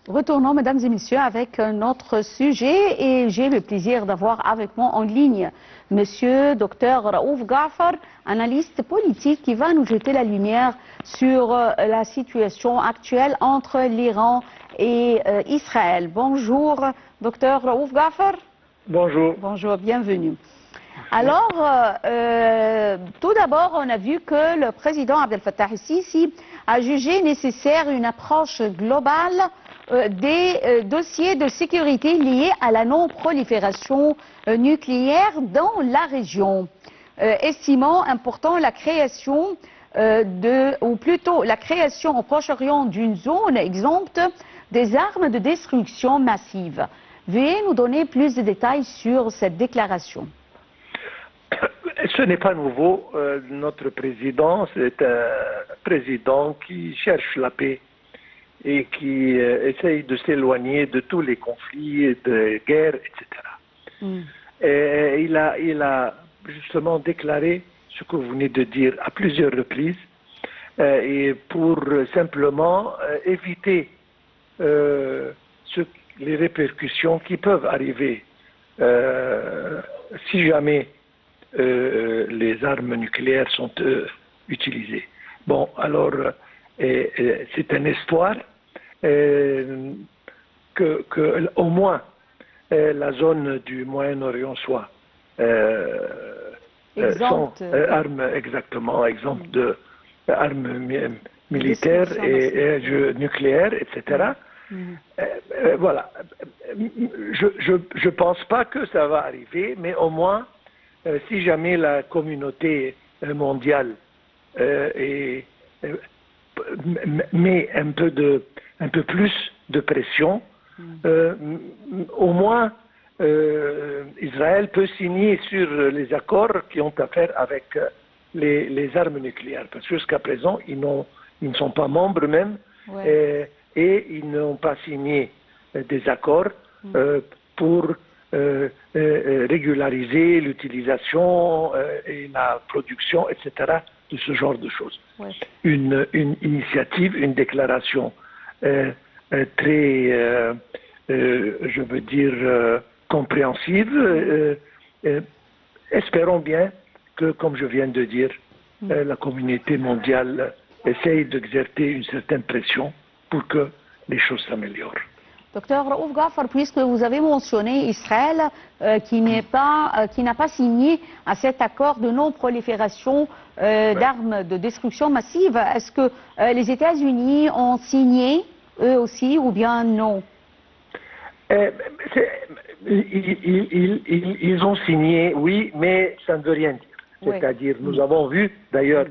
Retournons, mesdames et messieurs, avec notre sujet et j'ai le plaisir d'avoir avec moi en ligne monsieur Dr Raouf Ghafar, analyste politique qui va nous jeter la lumière sur la situation actuelle entre l'Iran et Israël. Bonjour, Dr Raouf Ghafar. Bonjour. Bonjour, bienvenue. Alors, tout d'abord, on a vu que le président Abdel Fattah el-Sisi a jugé nécessaire une approche globale des dossiers de sécurité liés à la non-prolifération nucléaire dans la région, estimant important la création ou plutôt la création au Proche-Orient d'une zone exempte des armes de destruction massive. Veuillez nous donner plus de détails sur cette déclaration. Ce n'est pas nouveau. Notre président, c'est un président qui cherche la paix et qui essaye de s'éloigner de tous les conflits, de guerres, etc. Et il a justement déclaré ce que vous venez de dire à plusieurs reprises, et pour simplement éviter les répercussions qui peuvent arriver si jamais les armes nucléaires sont utilisées. Bon, alors, c'est un espoir que au moins la zone du Moyen-Orient soit sans armes exactement, exemple de armes militaires et nucléaires, etc. Voilà. Je pense pas que ça va arriver, mais au moins, si jamais la communauté mondiale met un peu plus de pression, au moins Israël peut signer sur les accords qui ont à faire avec les armes nucléaires. Parce que jusqu'à présent, ils ne sont pas membres même, et ils n'ont pas signé des accords pour régulariser l'utilisation et la production, etc., de ce genre de choses. Une initiative, une déclaration très, je veux dire, compréhensive. Espérons bien que, comme je viens de dire, la communauté mondiale essaye d'exercer une certaine pression pour que les choses s'améliorent. Docteur Raouf Ghafar, puisque vous avez mentionné Israël qui n'a pas signé à cet accord de non-prolifération d'armes de destruction massive, est-ce que les États-Unis ont signé eux aussi ou bien non? Ils ont signé, oui, mais ça ne veut rien dire. C'est-à-dire, nous avons vu d'ailleurs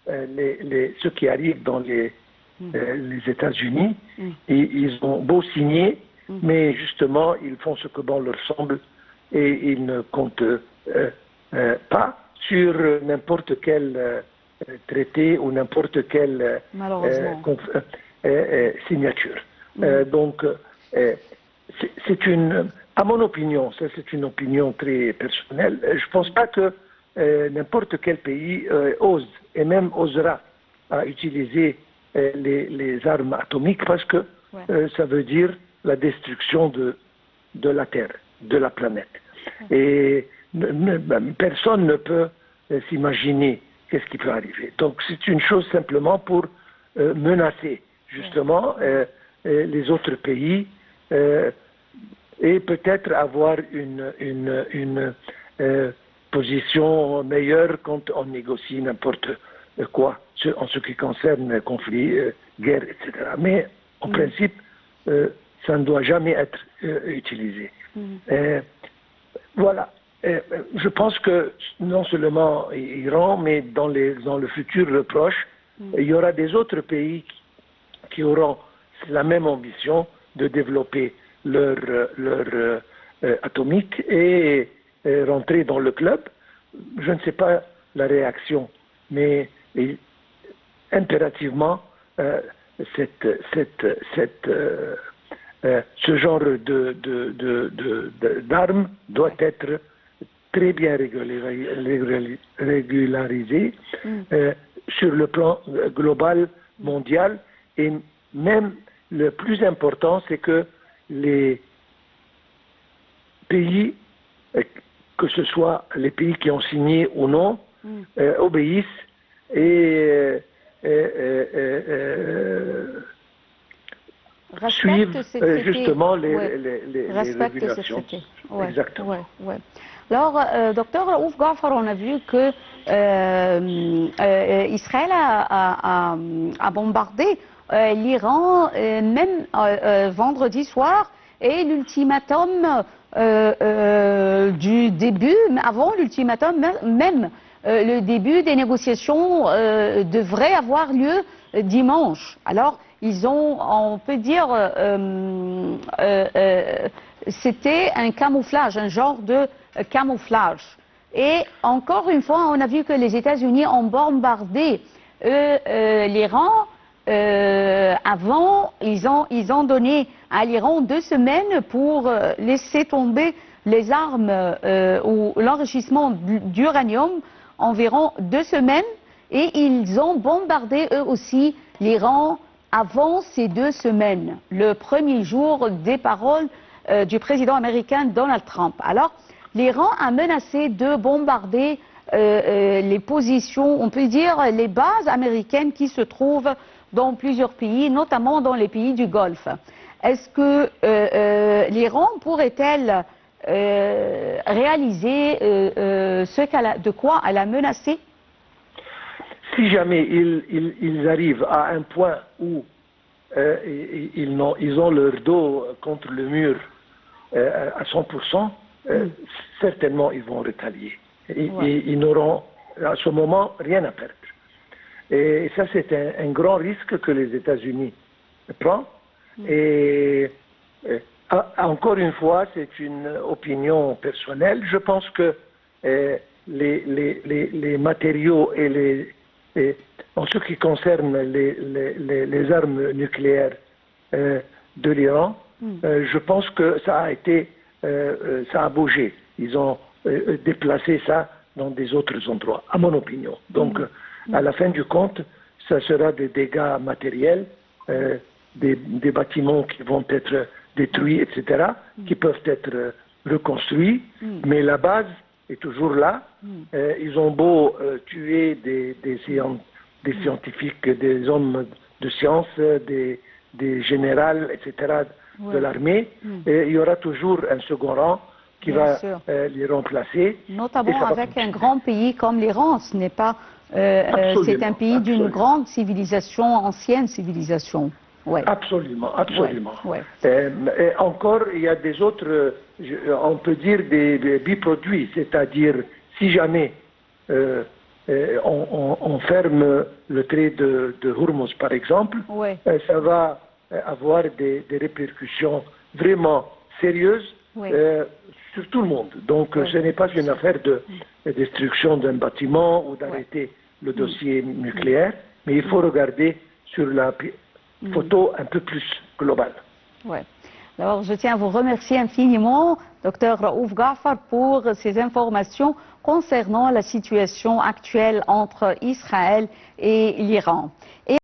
ce qui arrive dans les États-Unis, et ils ont beau signer, mais justement, ils font ce que bon leur semble et ils ne comptent pas sur n'importe quel traité ou n'importe quelle signature. Donc, à mon opinion, ça c'est une opinion très personnelle, je ne pense pas que n'importe quel pays ose et même osera à utiliser les armes atomiques parce que ça veut dire la destruction de la Terre, de la planète. Et personne ne peut s'imaginer qu'est-ce qui peut arriver. Donc c'est une chose simplement pour menacer justement les autres pays et peut-être avoir une position meilleure quand on négocie n'importe quoi en ce qui concerne conflits, guerre, etc. Mais en principe, ça ne doit jamais être utilisé. Voilà. Je pense que non seulement Iran, mais dans le futur proche, il y aura des autres pays qui auront la même ambition de développer leur atomique et rentrer dans le club. Je ne sais pas la réaction, mais impérativement, ce genre d'armes doit être très bien régularisé sur le plan global, mondial, et même le plus important, c'est que les pays, que ce soit les pays qui ont signé ou non, obéissent et suivent justement les régulations. Exactement. Alors, docteur Raouf Ghafar, on a vu que Israël a bombardé l'Iran même vendredi soir, et l'ultimatum du début, avant l'ultimatum même, le début des négociations devrait avoir lieu dimanche. Alors, ils ont, on peut dire, c'était un camouflage, un genre de camouflage. Et encore une fois, on a vu que les États-Unis ont bombardé l'Iran. Avant, ils ont donné à l'Iran 2 semaines pour laisser tomber les armes ou l'enrichissement d'uranium, environ 2 semaines, et ils ont bombardé eux aussi l'Iran avant ces 2 semaines, le premier jour des paroles du président américain Donald Trump. Alors, l'Iran a menacé de bombarder les positions, on peut dire les bases américaines qui se trouvent dans plusieurs pays, notamment dans les pays du Golfe. Est-ce que l'Iran pourrait-elle réaliser de quoi elle a menacé? Si jamais ils arrivent à un point où ils ont leur dos contre le mur à 100%, certainement ils vont rétalier. Ils n'auront à ce moment rien à perdre. Et ça, c'est un grand risque que les États-Unis prennent. Et encore une fois, c'est une opinion personnelle. Je pense que les matériaux en ce qui concerne les armes nucléaires de l'Iran, je pense que ça a bougé. Ils ont déplacé ça dans des autres endroits, à mon opinion. Donc, à la fin du compte, ça sera des dégâts matériels, des bâtiments qui vont être détruits, etc., qui peuvent être reconstruits, mais la base est toujours là. Ils ont beau tuer des scientifiques, des hommes de science, des généraux, etc., de l'armée, il y aura toujours un second rang qui va les remplacer. Notamment avec un grand pays comme l'Iran, ce n'est pas... c'est un pays d'une grande civilisation, ancienne civilisation. Absolument, absolument. Et encore, il y a des autres, on peut dire des biproduits, c'est-à-dire si jamais on ferme le trait de Hormuz, par exemple, ça va avoir des répercussions vraiment sérieuses sur tout le monde. Donc ce n'est pas une affaire de destruction d'un bâtiment ou d'arrêter le dossier nucléaire, mais il faut regarder sur la photo un peu plus globale. Alors, je tiens à vous remercier infiniment, Dr Raouf Ghafar, pour ces informations concernant la situation actuelle entre Israël et l'Iran.